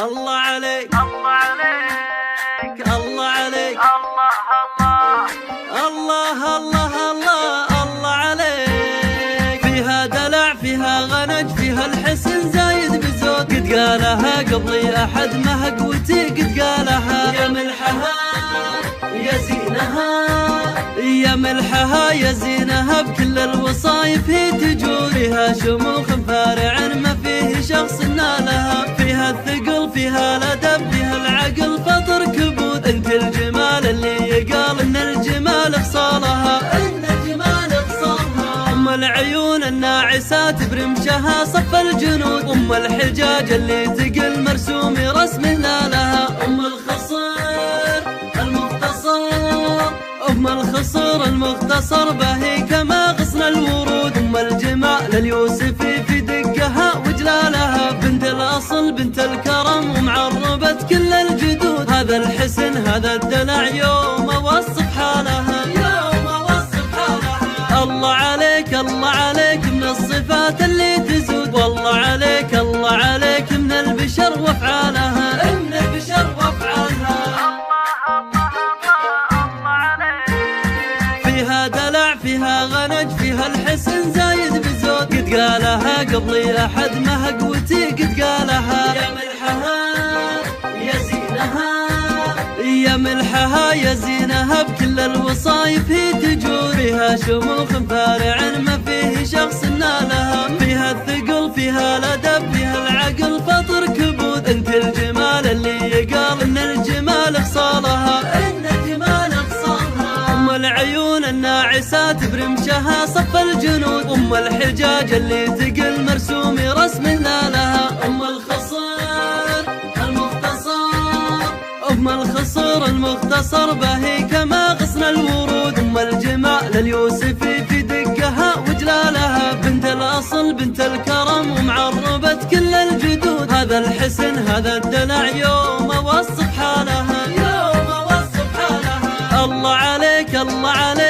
الله عليك الله عليك الله عليك الله الله الله الله الله عليك. فيها دلع فيها غنج فيها الحسن زايد بزود، قد قالها قبلي أحد ما قوتي قد قالها. يا ملحها يا زينها يا ملحها يا زينها، بكل الوصايف هي تجورها شموخ فارع ما فيه شخص نالها. فيها الثقل فيها الأدب فيها العقل فطر كبود، انت الجمال اللي يقال ان الجمال خصالها ان الجمال خصالها. ام العيون الناعسات برمشها صف الجنود، ام الحجاج اللي تقل مرسوم رسم هلالها. ام الخصر المختصر باهي كما غصن الورود، ام الجمال اليوسفي في دقها وجلالها. بنت الاصل بنت الكرم ومعربة كل الجدود، هذا الحسن هذا الدلع يوم اوصف حالها يوم اوصف حالها. الله عليك الله عليك من الصفات اللي تزود، والله عليك الله عليك من البشر وافعالها من البشر وافعالها. فيها دلع فيها غنج فيها الحسن زايد بزود، قد قالها قبلي أحد ما قوتي قد قالها. يا ملحها يا زينها يا ملحها يا زينها، بكل الوصايف هي تجورها شموخ فارع ما فيه شخص نالها. فيها الثقل فيها الأدب فيها العقل فطر كبود، انت الجمال اللي يقال ان الجمال خصالها ان الجمال خصالها. ام العيون الناعسات برمشها صف الجنود، ام الحجاج اللي تقل مرسوم رسم هلالها. ام الخصر المختصر باهي كما غصن الورود، ام الجمال اليوسفي في دقها وجلالها. بنت الاصل بنت الكرم ومعربة كل الجدود، هذا الحسن هذا الدلع يوم اوصف حالها يوم اوصف حالها. الله عليك الله عليك